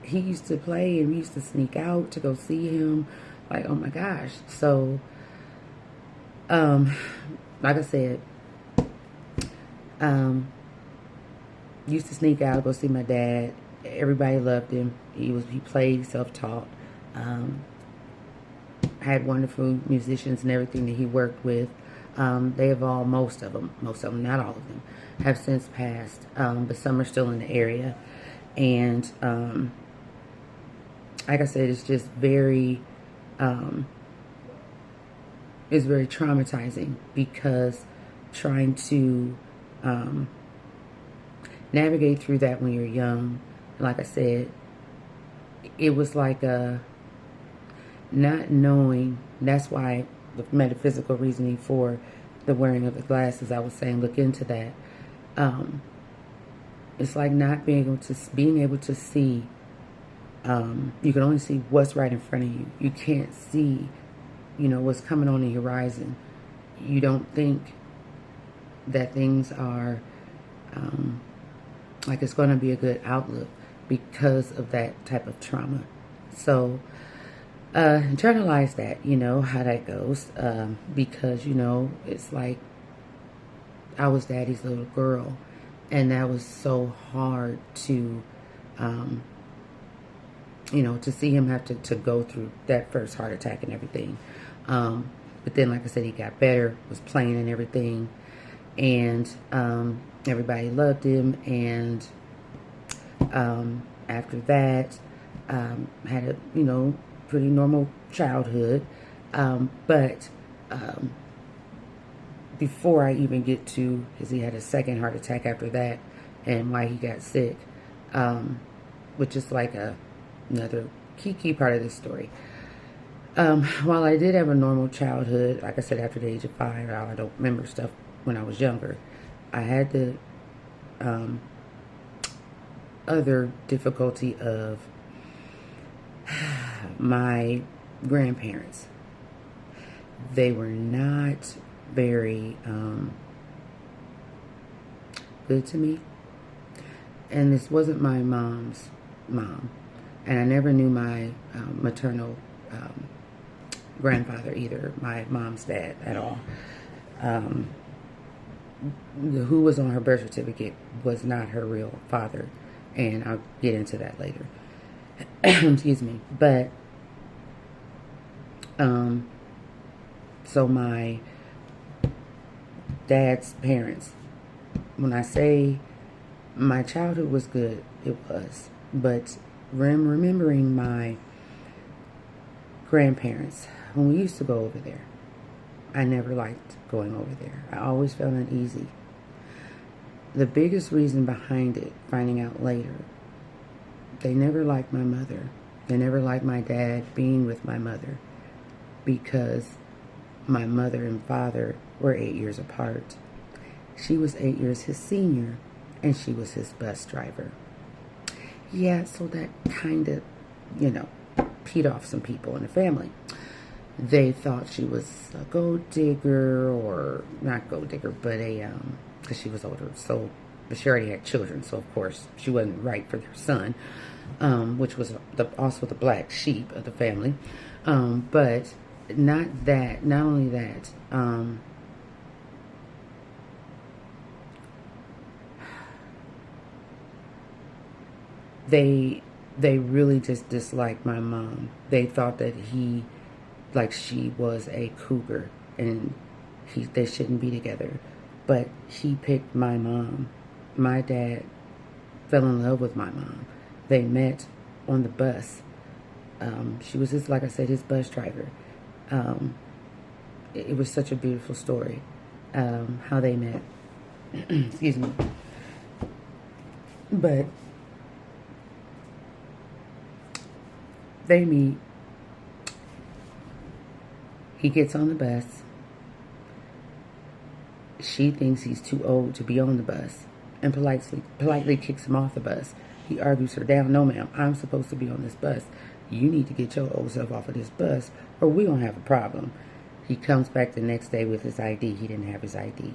he used to play and we used to sneak out to go see him. Like, oh my gosh. So, um, like I said, um, used to sneak out, go see my dad. Everybody loved him. He played self-taught. Um, had wonderful musicians and everything that he worked with. They have all, most of them, not all of them, have since passed, but some are still in the area. And like I said, um, it's very traumatizing because trying to um, navigate through that when you're young, like I said, it was like a not knowing. That's why the metaphysical reasoning for the wearing of the glasses, I was saying, look into that. Um, it's like not being able to see. You can only see what's right in front of you. You can't see, what's coming on the horizon. You don't think that things are like it's going to be a good outlook because of that type of trauma. So internalize that, how that goes, because, it's like I was daddy's little girl, and that was so hard to, to see him have to go through that first heart attack and everything. But then, like I said, he got better, was playing and everything, and everybody loved him, and after that, had a, pretty normal childhood. But before I even get to, because he had a second heart attack after that, and why he got sick, which is like another key part of this story. While I did have a normal childhood, like I said, after the age of 5, I don't remember stuff when I was younger. I had the other difficulty of my grandparents. They were not very good to me. And this wasn't my mom's mom. And I never knew my maternal grandfather either, my mom's dad, at all. Who was on her birth certificate was not her real father. And I'll get into that later. Excuse me. But, so my dad's parents, when I say my childhood was good, it was. But remembering my grandparents, when we used to go over there, I never liked going over there. I always felt uneasy. The biggest reason behind it, finding out later, they never liked my mother. They never liked my dad being with my mother because my mother and father were 8 years apart. She was 8 years his senior, and she was his bus driver. Yeah, so that kind of, peed off some people in the family. They thought she was a gold digger, or not gold digger, but because she was older. So, but she already had children, so of course she wasn't right for their son, which was also the black sheep of the family. But not only that, they really just disliked my mom. They thought that she was a cougar, and they shouldn't be together. But he picked my mom. My dad fell in love with my mom. They met on the bus. She was like I said, his bus driver. It was such a beautiful story, how they met. Excuse me. But they meet. He gets on the bus. She thinks he's too old to be on the bus and politely kicks him off the bus. He argues her down. No, ma'am, I'm supposed to be on this bus. You need to get your old self off of this bus or we're going to have a problem. He comes back the next day with his ID. He didn't have his ID.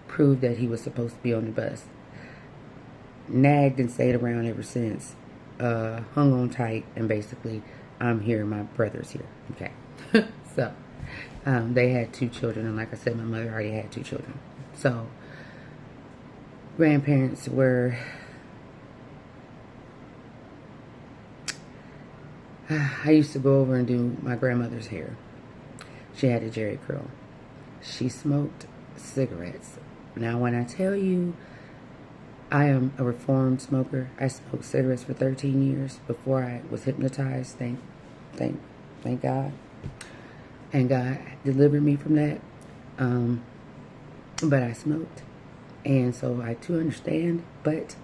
Proved that he was supposed to be on the bus. Nagged and stayed around ever since. hung on tight, and basically I'm here, my brother's here. Okay. So they had 2 children, and like I said, my mother already had 2 children. So grandparents were, I used to go over and do my grandmother's hair. She had a Jerry curl. She smoked cigarettes. Now when I tell you I am a reformed smoker, I smoked cigarettes for 13 years before I was hypnotized. Thank God. And God delivered me from that. But I smoked. And so I too understand. But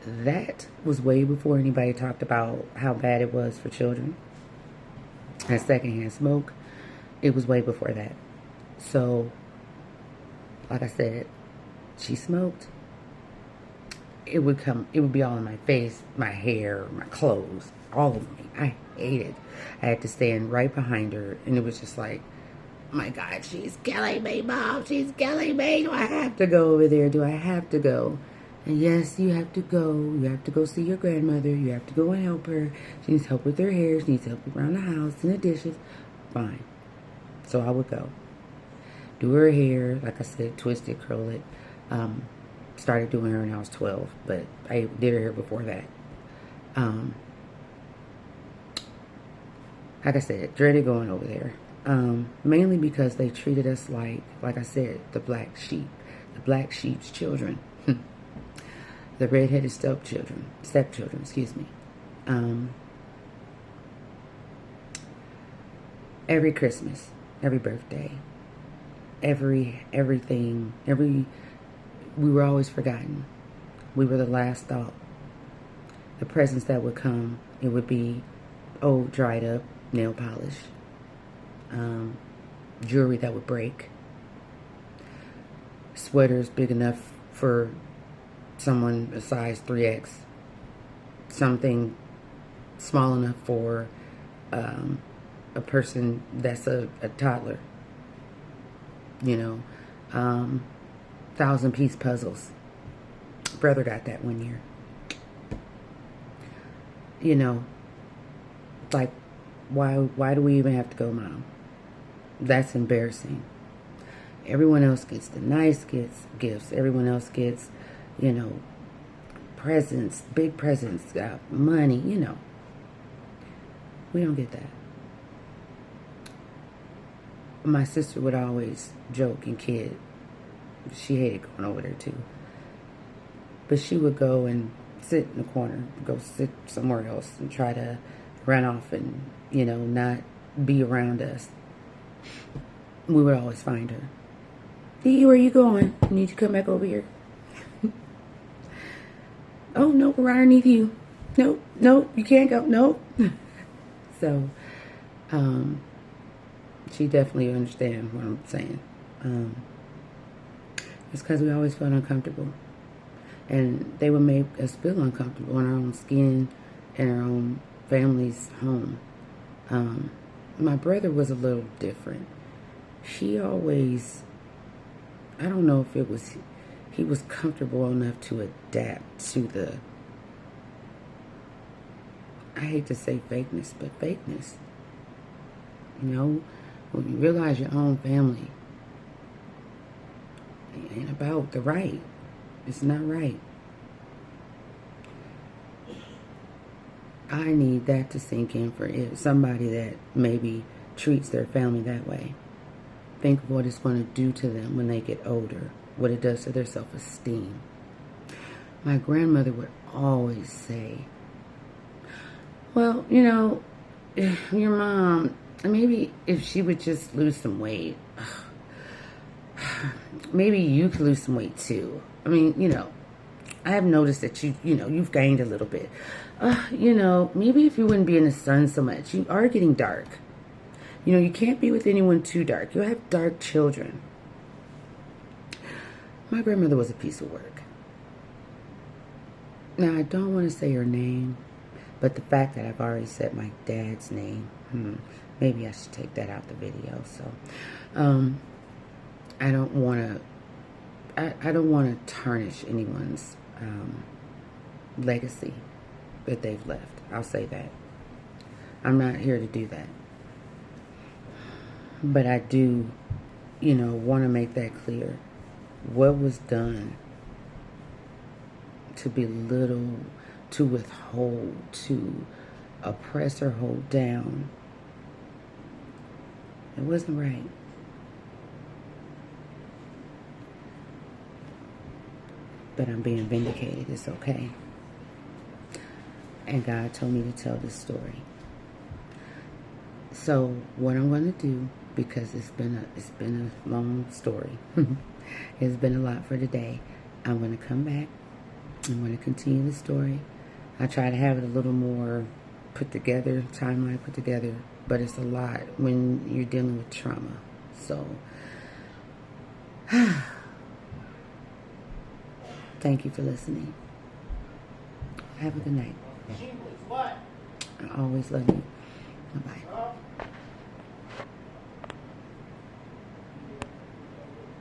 that was way before anybody talked about how bad it was for children. And secondhand smoke, it was way before that. So, like I said, she smoked. It would be all in my face, my hair, my clothes, all over me. I hated. I had to stand right behind her, and it was just like, my God, she's killing me, Mom. She's killing me. Do I have to go over there? Do I have to go? And yes, you have to go. You have to go see your grandmother. You have to go and help her. She needs help with her hair. She needs help around the house and the dishes. Fine. So I would go. Do her hair, like I said, twist it, curl it. Started doing her when I was 12, but I did her hair before that. Like I said, dreaded going over there. Mainly because they treated us like I said, the black sheep's children. The redheaded stepchildren, excuse me. Every Christmas, every birthday, everything, we were always forgotten. We were the last thought. The presents that would come, it would be old, dried up nail polish, jewelry that would break, sweaters big enough for someone a size 3X, something small enough for a person that's a toddler, 1,000-piece puzzles. Brother got that one year. Like, why do we even have to go, Mom? That's embarrassing. Everyone else gets the nice gifts. Everyone else gets, presents, big presents, money, We don't get that. My sister would always joke and kid. She hated going over there too. But she would go and sit in the corner, go sit somewhere else and try to run off and, not be around us. We would always find her. Dee, where are you going? You need to come back over here. Oh, no, we're right underneath you. Nope, you can't go. Nope. So, she definitely understands what I'm saying. It's because we always felt uncomfortable. And they would make us feel uncomfortable in our own skin, in our own family's home. My brother was a little different. He always, I don't know if it was, he was comfortable enough to adapt to the, I hate to say fakeness, but fakeness. When you realize your own family ain't about the right. It's not right. I need that to sink in for somebody that maybe treats their family that way. Think of what it's going to do to them when they get older, what it does to their self-esteem. My grandmother would always say, well, your mom, maybe if she would just lose some weight, maybe you could lose some weight too. I mean, I have noticed that you've gained a little bit. Maybe if you wouldn't be in the sun so much. You are getting dark. You can't be with anyone too dark. You'll have dark children. My grandmother was a piece of work. Now, I don't want to say her name, but the fact that I've already said my dad's name, maybe I should take that out the video. So, I don't want to tarnish anyone's legacy. that they've left. I'll say that. I'm not here to do that. But I do, want to make that clear. What was done to belittle, to withhold, to oppress or hold down, it wasn't right. But I'm being vindicated. It's okay. And God told me to tell this story. So what I'm going to do, because it's been a long story. It's been a lot for today. I'm going to come back. I'm going to continue the story. I try to have it a little more put together, timeline put together, but it's a lot when you're dealing with trauma. So, thank you for listening. Have a good night. I always love you. Bye-bye.